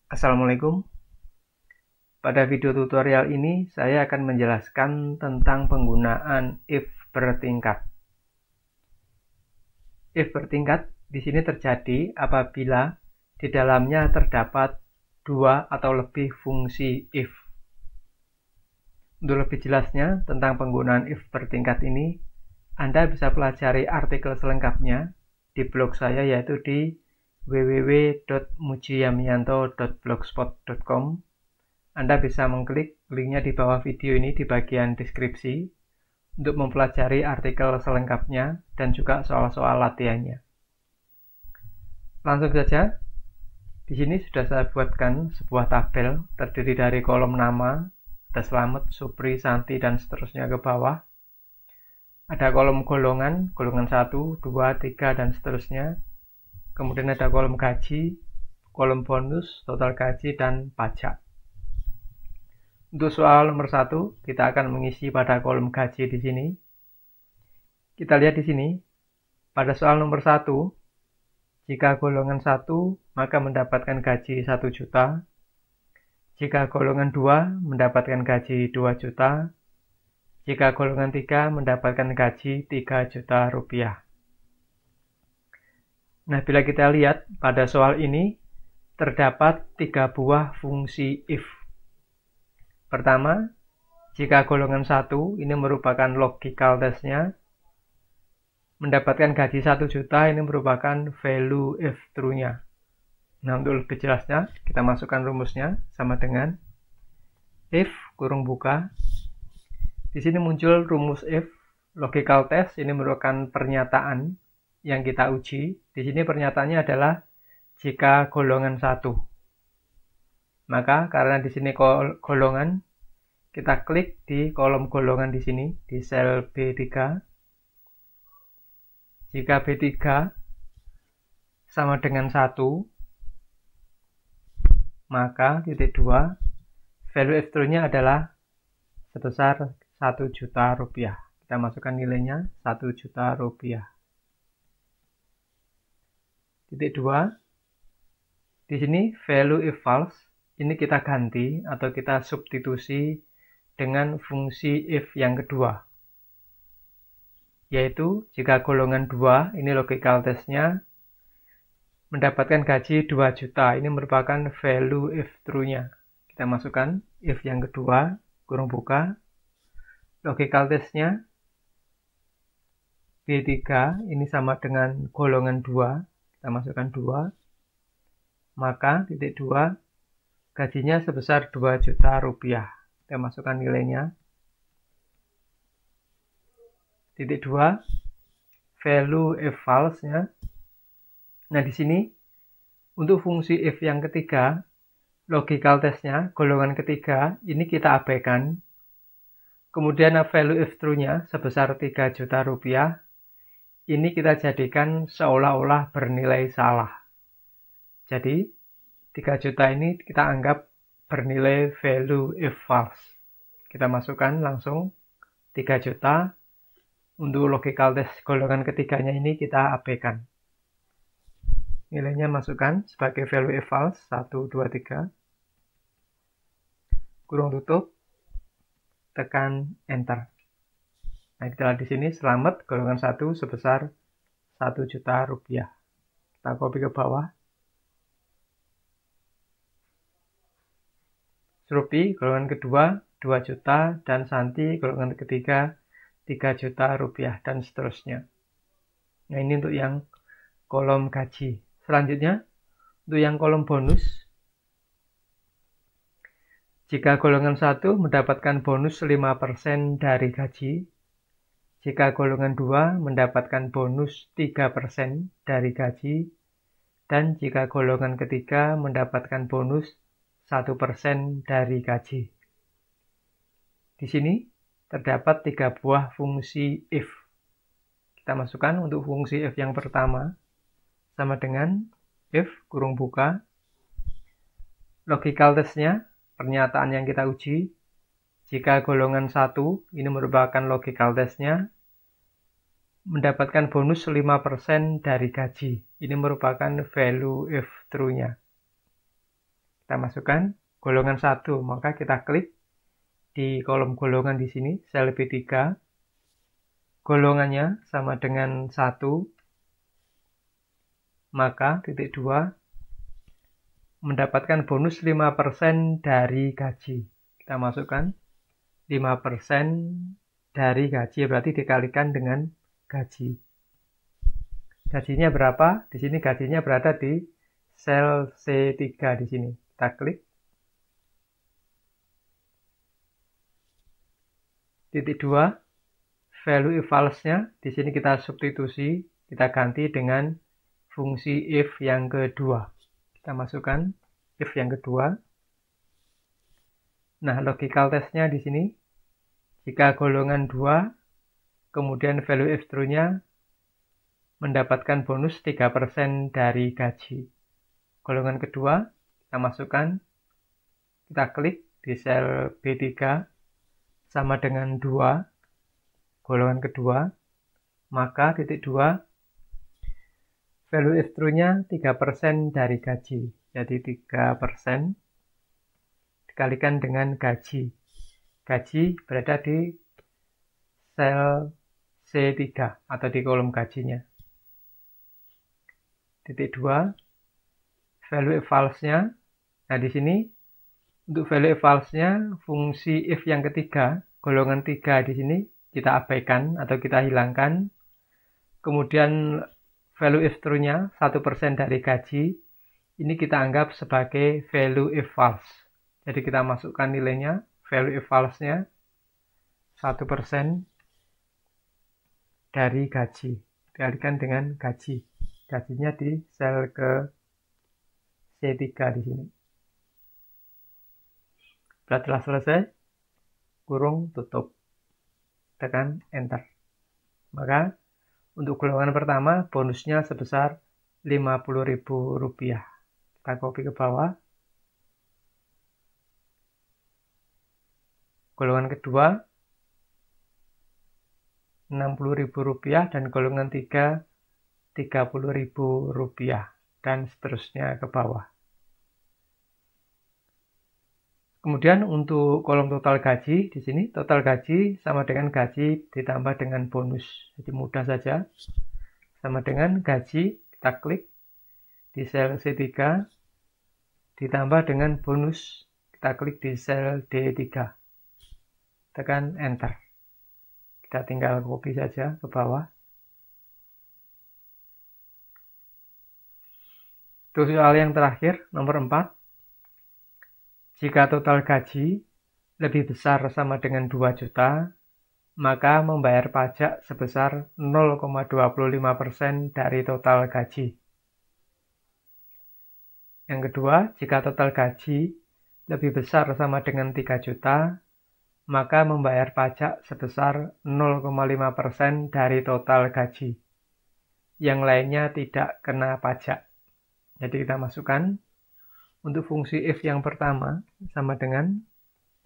Assalamualaikum. Pada video tutorial ini saya akan menjelaskan tentang penggunaan if bertingkat. If bertingkat di sini terjadi apabila di dalamnya terdapat dua atau lebih fungsi if. Untuk lebih jelasnya tentang penggunaan if bertingkat ini, Anda bisa pelajari artikel selengkapnya di blog saya, yaitu di www.mujiyamianto.blogspot.com. Anda bisa mengklik linknya di bawah video ini di bagian deskripsi untuk mempelajari artikel selengkapnya dan juga soal-soal latihannya. Langsung saja, di sini sudah saya buatkan sebuah tabel terdiri dari kolom nama, ada Slamet, Supri, Santi, dan seterusnya ke bawah. Ada kolom golongan, golongan 1, 2, 3, dan seterusnya. Kemudian ada kolom gaji, kolom bonus, total gaji, dan pajak. Untuk soal nomor 1, kita akan mengisi pada kolom gaji di sini. Kita lihat di sini, pada soal nomor 1, jika golongan 1, maka mendapatkan gaji 1 juta. Jika golongan 2, mendapatkan gaji 2 juta. Jika golongan 3, mendapatkan gaji 3 juta rupiah. Nah, bila kita lihat pada soal ini, terdapat 3 buah fungsi if. Pertama, jika golongan 1 ini merupakan logical test-nya, mendapatkan gaji 1 juta ini merupakan value if true-nya. Nah, untuk lebih jelasnya, kita masukkan rumusnya sama dengan if kurung buka. Di sini muncul rumus if. Logical test ini merupakan pernyataan yang kita uji. Di sini pernyataannya adalah jika golongan 1. Maka karena di sini golongan, kita klik di kolom golongan di sini di sel B3. Jika B3 sama dengan 1, maka titik 2 value if true-nya adalah sebesar 1 juta rupiah. Kita masukkan nilainya 1 juta rupiah. Titik 2, di sini value if false ini kita ganti atau kita substitusi dengan fungsi if yang kedua, yaitu jika golongan 2 ini logical test-nya mendapatkan gaji 2 juta, ini merupakan value if true-nya. Kita masukkan if yang kedua, kurung buka, logical test-nya B3 ini sama dengan golongan 2, kita masukkan 2, maka titik 2 gajinya sebesar 2 juta rupiah. Kita masukkan nilainya. Titik 2 value if false-nya. Nah, di sini untuk fungsi if yang ketiga, logical test-nya golongan ketiga ini kita abaikan. Kemudian value if true-nya sebesar 3 juta rupiah ini kita jadikan seolah-olah bernilai salah. Jadi 3 juta ini kita anggap bernilai value if false. Kita masukkan langsung 3 juta. Untuk logical test golongan ketiganya ini kita abaikan. Nilainya masukkan sebagai value if false 1, 2, 3. Kurung tutup, tekan enter. Nah, kita lihat di sini Slamet golongan 1 sebesar 1 juta rupiah. Kita copy ke bawah. Supri golongan kedua 2 juta dan Santi golongan ketiga 3 juta rupiah dan seterusnya. Nah, ini untuk yang kolom gaji. Selanjutnya, untuk yang kolom bonus, jika golongan 1 mendapatkan bonus 5% dari gaji, jika golongan 2 mendapatkan bonus 3% dari gaji, dan jika golongan ketiga mendapatkan bonus 1% dari gaji. Di sini terdapat 3 buah fungsi if. Kita masukkan untuk fungsi if yang pertama, sama dengan if kurung buka, logical test-nya, pernyataan yang kita uji, jika golongan 1 ini merupakan logical test-nya, mendapatkan bonus 5% dari gaji. Ini merupakan value if true-nya. Kita masukkan golongan 1, maka kita klik di kolom golongan di sini, sel B3. Golongannya sama dengan 1, maka titik 2 mendapatkan bonus 5% dari gaji. Kita masukkan 5% dari gaji, berarti dikalikan dengan gaji. Gajinya berapa? Di sini gajinya berada di sel C3 di sini. Kita klik. Titik 2, value evaluate-nya di sini kita substitusi, kita ganti dengan fungsi if yang kedua. Kita masukkan if yang kedua. Nah, logical test-nya di sini, jika golongan 2, kemudian value if true-nya mendapatkan bonus 3% dari gaji. Golongan kedua, kita masukkan, kita klik di sel B3, sama dengan 2, golongan kedua, maka titik 2, value if true-nya 3% dari gaji. Jadi 3% dikalikan dengan gaji. Gaji berada di sel C3 atau di kolom gajinya. Titik 2, value evaluate-nya. Nah, di sini untuk value evaluate-nya fungsi if yang ketiga, golongan 3 di sini kita abaikan atau kita hilangkan. Kemudian value if true-nya 1% dari gaji, ini kita anggap sebagai value if false. Jadi kita masukkan nilainya, value if false-nya 1% dari gaji, dikalikan dengan gaji. Gajinya di sel ke C3 di sini. Bila telah selesai, kurung tutup. Tekan enter. Maka untuk golongan pertama bonusnya sebesar Rp50.000. Kita copy ke bawah. Golongan kedua Rp60.000 dan golongan 3 Rp30.000 dan seterusnya ke bawah. Kemudian untuk kolom total gaji di sini, total gaji sama dengan gaji ditambah dengan bonus. Jadi mudah saja. Sama dengan gaji, kita klik di sel C3 ditambah dengan bonus, kita klik di sel D3. Tekan enter. Kita tinggal copy saja ke bawah. Untuk soal yang terakhir, nomor 4. Jika total gaji lebih besar sama dengan 2 juta, maka membayar pajak sebesar 0,25% dari total gaji. Yang kedua, jika total gaji lebih besar sama dengan 3 juta, maka membayar pajak sebesar 0,5% dari total gaji. Yang lainnya tidak kena pajak. Jadi kita masukkan untuk fungsi if yang pertama sama dengan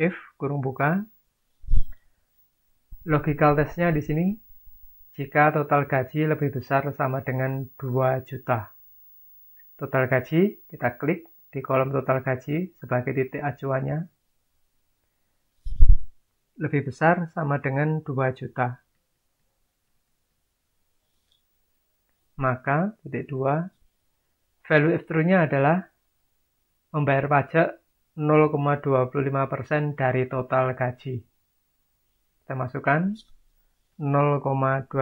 if kurung buka. Logical test-nya di sini, jika total gaji lebih besar sama dengan 2 juta. Total gaji, kita klik di kolom total gaji sebagai titik acuannya. Lebih besar sama dengan 2 juta. Maka titik 2, value if true-nya adalah membayar pajak 0,25% dari total gaji. Kita masukkan 0,25%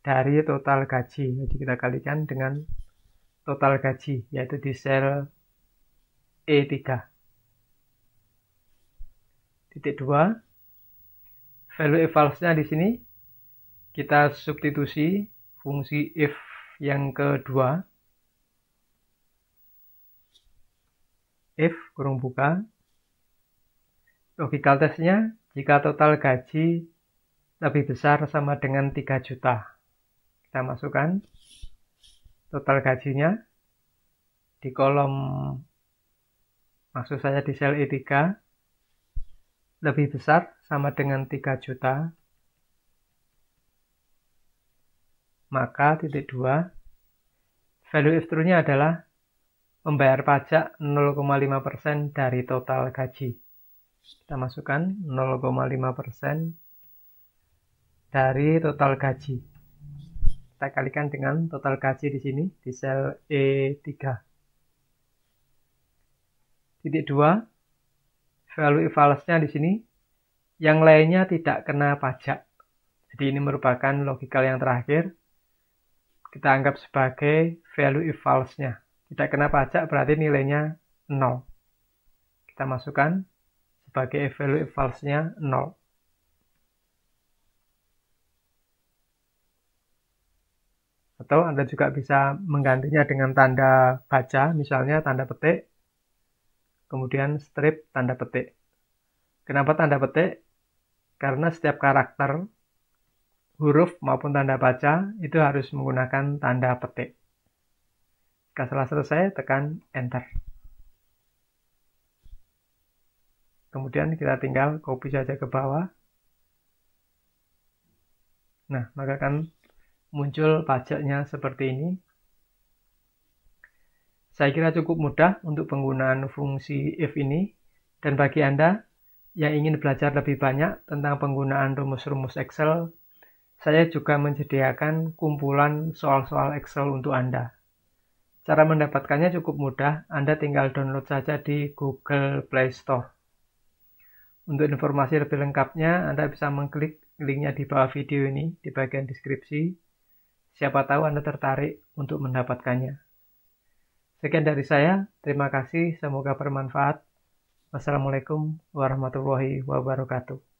dari total gaji. Jadi kita kalikan dengan total gaji, yaitu di sel E3. Titik 2, value evaluate-nya di sini kita substitusi fungsi if yang kedua. If kurung buka. Logical test-nya, jika total gaji lebih besar sama dengan 3 juta. Kita masukkan total gajinya di kolom, maksud saya di sel E3, lebih besar sama dengan 3 juta. Maka titik 2, value if true-nya adalah membayar pajak 0,5% dari total gaji. Kita masukkan 0,5% dari total gaji. Kita kalikan dengan total gaji di sini di sel E3. Titik 2, value evaluasinya di sini. Yang lainnya tidak kena pajak. Jadi ini merupakan logikal yang terakhir. Kita anggap sebagai value evaluasinya. Tidak kena pajak berarti nilainya 0. Kita masukkan sebagai value evaluasinya 0. Atau Anda juga bisa menggantinya dengan tanda baca, misalnya tanda petik, kemudian strip tanda petik. Kenapa tanda petik? Karena setiap karakter, huruf maupun tanda baca itu harus menggunakan tanda petik. Jika setelah selesai, tekan Enter. Kemudian kita tinggal copy saja ke bawah. Nah, maka akan muncul pajaknya seperti ini. Saya kira cukup mudah untuk penggunaan fungsi if ini. Dan bagi Anda yang ingin belajar lebih banyak tentang penggunaan rumus-rumus Excel, saya juga menyediakan kumpulan soal-soal Excel untuk Anda. Cara mendapatkannya cukup mudah, Anda tinggal download saja di Google Play Store. Untuk informasi lebih lengkapnya, Anda bisa mengklik linknya di bawah video ini, di bagian deskripsi. Siapa tahu Anda tertarik untuk mendapatkannya. Sekian dari saya, terima kasih, semoga bermanfaat. Wassalamualaikum warahmatullahi wabarakatuh.